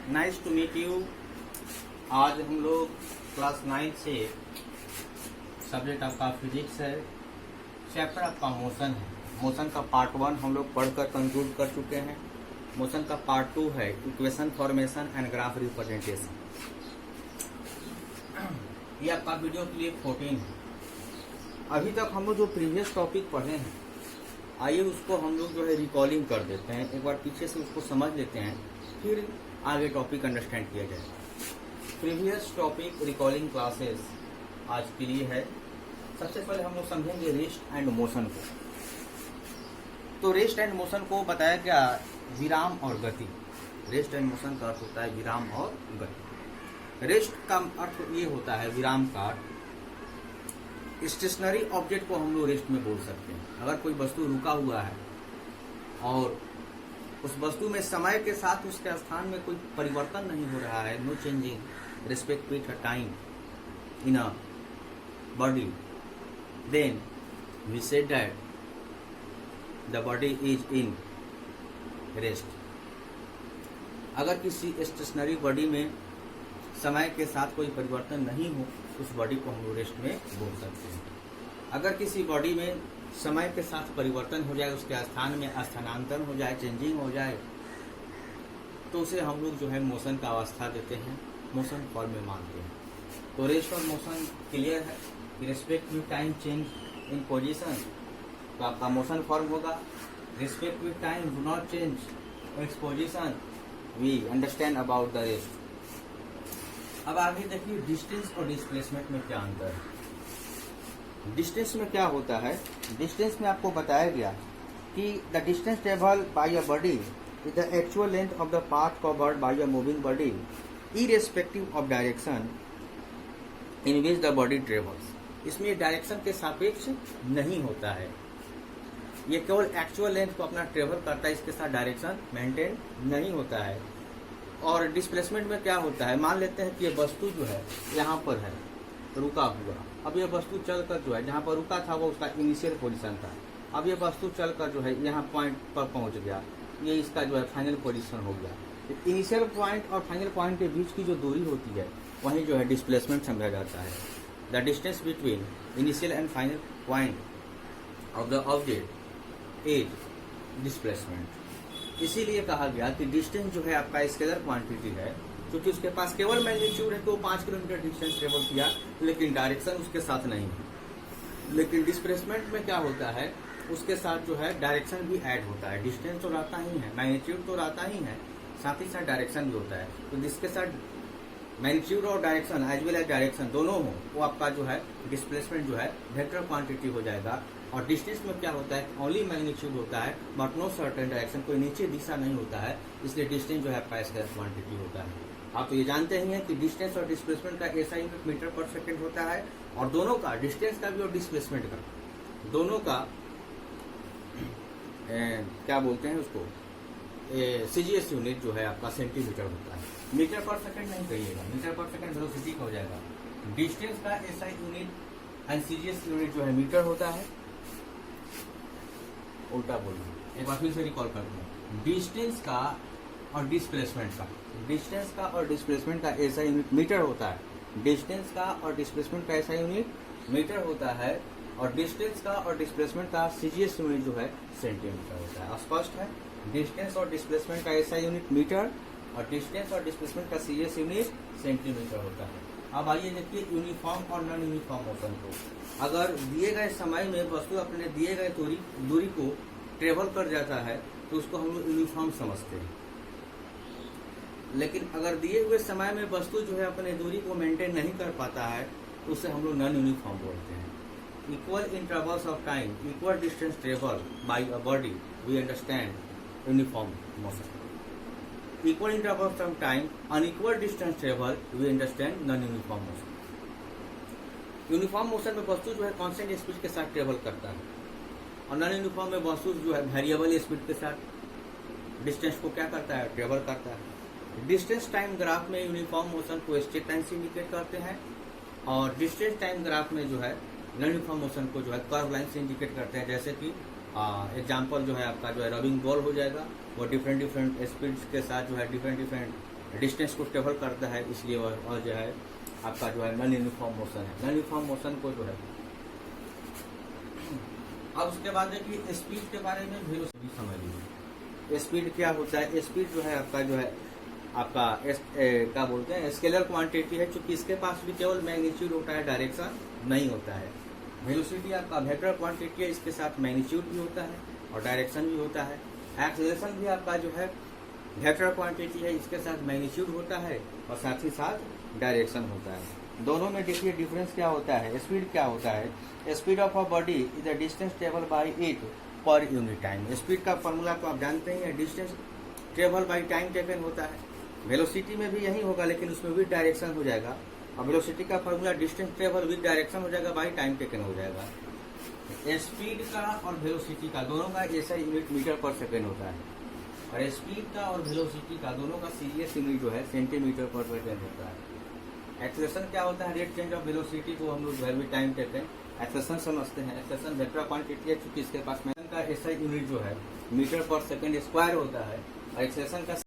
Nice to meet you. आज हम लोग क्लास 9 से सब्जेक्ट आपका फिजिक्स है, चैप्टर आपका मोशन है। मोशन का पार्ट 1 हम लोग पढ़कर कंक्लूड कर चुके हैं। मोशन का पार्ट 2 है equation formation and graph representation. ये आपका वीडियो क्लिप 14 है। अभी तक हम लोग जो प्रीवियस टॉपिक पढ़े हैं, आइए उसको हम लोग जो है रिकॉलिंग कर देते हैं, एक बार पीछे से उसको समझ लेते हैं, फिर आगे टॉपिक अंडरस्टैंड किया जाए। प्रीवियस टॉपिक रिकॉलिंग क्लासेस आज के लिए है। सबसे पहले हम लोग समझेंगे रेस्ट एंड मोशन को। तो रेस्ट एंड मोशन को बताया गया विराम और गति। रेस्ट एंड मोशन का अर्थ होता है विराम और गति। रेस्ट का अर्थ ये होता है विराम का। स्टेशनरी ऑब्जेक्ट को हम लोग रेस्ट में बोल सकते हैं। अगर कोई वस्तु रुका हुआ है और उस वस्तु में समय के साथ उसके स्थान में कोई परिवर्तन नहीं हो रहा है, no changing respect with time in a body, then we said that the body is in rest. अगर किसी स्टेशनरी बॉडी में समय के साथ कोई परिवर्तन नहीं हो, उस बॉडी को हम लोग रेस्ट में बोल सकते हैं। अगर किसी बॉडी में समय के साथ परिवर्तन हो जाए, उसके स्थान में स्थानांतरण हो जाए, चेंजिंग हो जाए, तो उसे हम लोग जो है मोशन का अवस्था देते हैं, मोशन फॉर्म में मानते हैं। तो रेस्ट और मोशन क्लियर है। Respect with time change in position, तो आपका मोशन फॉर्म होगा respect with time do not change its position, we understand about the rest. अब आगे देखिए डिस्टेंस और डिस्प्लेसमेंट में क्या अंतर है। डिस्टेंस में क्या होता है, डिस्टेंस में आपको बताया गया कि the distance travel by a body is the actual length of the path covered by a moving body irrespective of direction in which the body travels. इसमें डायरेक्शन के सापेक्ष नहीं होता है, ये केवल एक्चुअल लेंथ को अपना ट्रेवल करता है, इसके साथ डायरेक्शन मेंटेन नहीं होता है। और डिस्प्लेसमेंट में क्या होता है, मान लेते हैं कि ये वस्तु जो है यहाँ पर है रुका हुआ, अब ये वस्तु चलकर जो है जहाँ पर रुका था वो उसका इनिशियल पोजीशन था, अब ये वस्तु चलकर जो है यहाँ पॉइंट पर पहुँच गया, ये इसका जो है फाइनल पोजीशन हो गया। इनिशियल पॉइंट और फाइनल पॉइंट के बीच की जो दूरी होती है वहीं जो है डिस्प्लेसमेंट समझा जाता है। The distance between initial and final point of the object is displacement. इसीलिए कहा गया कि डिस्टेंस जो है आपका स्केलर क्वांटिटी है, क्योंकि उसके पास केवल मैग्नीट्यूड है तो 5 किलोमीटर डिस्टेंस ट्रेवल किया, लेकिन डायरेक्शन उसके साथ नहीं है। लेकिन डिस्प्लेसमेंट में क्या होता है, उसके साथ जो है डायरेक्शन भी ऐड होता है। डिस्टेंस तो रहता ही है, मैग्नीट्यूड तो रहता ही है, साथ ही साथ डायरेक्शन भी होता है। तो जिसके साथ मैग्नीट्यूड और direction as well as direction दोनों हो, वो आपका जो है डिस्प्लेसमेंट जो है वेक्टर क्वांटिटी हो जाएगा। और डिस्टेंस में क्या होता है, ओनली मैग्नीट्यूड होता है बट नो सर्टेन डायरेक्शन, कोई नीचे दिशा नहीं होता है, इसलिए डिस्टेंस जो है आपका स्केलर क्वांटिटी होता है। आप तो ये जानते ही हैं कि डिस्टेंस और डिस्प्लेसमेंट का ऐसा यूनिट मीटर पर सेकंड होता है, और दोनों का डिस्टेंस का भी और डिस्प्लेसमेंट का दोनों का क्या बोलते हैं उसको, सीजीएस यूनिट जो है आपका सेंटीमीटर होता है। मीटर पर सेकंड नहीं कहिएगा, मीटर पर सेकंड वेलोसिटी का हो जाएगा। डिस्टेंस का SI unit and CGS unit जो है मीटर होता है। उल्टा बोल रहा हूं, एक बार फिर से रिकॉल करते हैं। डिस्टेंस का और डिस्प्लेसमेंट का, डिस्टेंस का और डिस्प्लेसमेंट का ऐसा यूनिट मीटर होता है। डिस्टेंस का और डिस्प्लेसमेंट का ऐसा यूनिट मीटर होता है, और डिस्टेंस का और डिस्प्लेसमेंट का सीजीएस यूनिट जो है सेंटीमीटर होता है। स्पष्ट है, डिस्टेंस और डिस्प्लेसमेंट का ऐसा यूनिट मीटर और डिस्टेंस और डिस्प्लेसमेंट का सीजीएस यूनिट सेंटीमीटर होता है। अब आइए देखिए यूनिफॉर्म और नॉन यूनिफॉर्म मोशन को। अगर दिए गए समय में वस्तु अपने दिए गए दूरी को ट्रेवल कर जाता है तो उसको हम लोग यूनिफॉर्म समझते हैं। लेकिन अगर दिए हुए समय में वस्तु जो है अपने दूरी को मेंटेन नहीं कर पाता है तो उसे हम लोग नॉन यूनिफॉर्म बोलते हैं। Equal intervals of time, equal distance travel by a body, we understand uniform motion. Equal intervals of time, unequal distance travel, we understand non uniform motion. Uniform motion में वस्तु जो है कांस्टेंट स्पीड के साथ travel करता है, और non uniform में वस्तु जो है वेरिएबल स्पीड के साथ डिस्टेंस को क्या करता है, ट्रेवल करता है। डिस्टेंस टाइम ग्राफ में यूनिफॉर्म मोशन को स्ट्रेट लाइन से इंडिकेट करते हैं, और डिस्टेंस टाइम ग्राफ में जो है नॉन यूनिफॉर्म मोशन को जो है कर्व लाइन से इंडिकेट करते हैं। जैसे कि एग्जाम्पल जो है आपका जो है रबिंग बॉल हो जाएगा, वो डिफरेंट स्पीड्स के साथ जो है डिफरेंट डिस्टेंस को ट्रेवल करता है, इसलिए और जो है आपका जो है नॉन यूनिफॉर्म मोशन है। नॉन यूनिफॉर्म मोशन को जो है, अब उसके बाद देखिए स्पीड के बारे में वेलोसिटी समझ लीजिए। स्पीड क्या होता है? स्पीड जो है आपका जो है आपका क्या बोलते हैं स्केलर क्वांटिटी है, चूंकि इसके पास भी केवल मैग्नीट्यूड होता है, डायरेक्शन नहीं होता है। वेलोसिटी आपका वेक्टर क्वांटिटी है, इसके साथ मैग्नीट्यूड भी होता है और डायरेक्शन भी होता है। एक्सेलरेशन भी आपका जो है वेक्टर क्वांटिटी है, इसके साथ मैग्नीट्यूड होता है और साथ ही साथ डायरेक्शन होता है। दोनों में देखिए डिफरेंस क्या होता है। स्पीड क्या होता है? Speed of a body is the distance travel bye it per unit time. Speed का फॉर्मूला तो आप जानते ही हैं, distance travel by time taken होता है। वेलोसिटी में भी यही होगा, लेकिन उसमें भी डायरेक्शन हो जाएगा, और वेलोसिटी का formula distance travel with direction हो जाएगा, बाय टाइम टेकन हो जाएगा। स्पीड का और वेलोसिटी का दोनों का ऐसा यूनिट मीटर पर सेकेंड होता है, और स्पीड का और वेलोसिटी का दोनों का सीरियस यूनिट जो है सेंटीमीटर पर सेकेंड होता है। एक्सेलरेशन क्या होता है? रेट चेंज ऑफ वेलोसिटी को हम लोग विद टाइम टेकन एक्सेलरेशन समझते हैं। एक्सेलरेशन वेक्टर क्वांटिटी है, चूंकि इसके पास का ऐसा यूनिट जो है मीटर पर सेकेंड स्क्वायर होता है, और एक्सेलरेशन का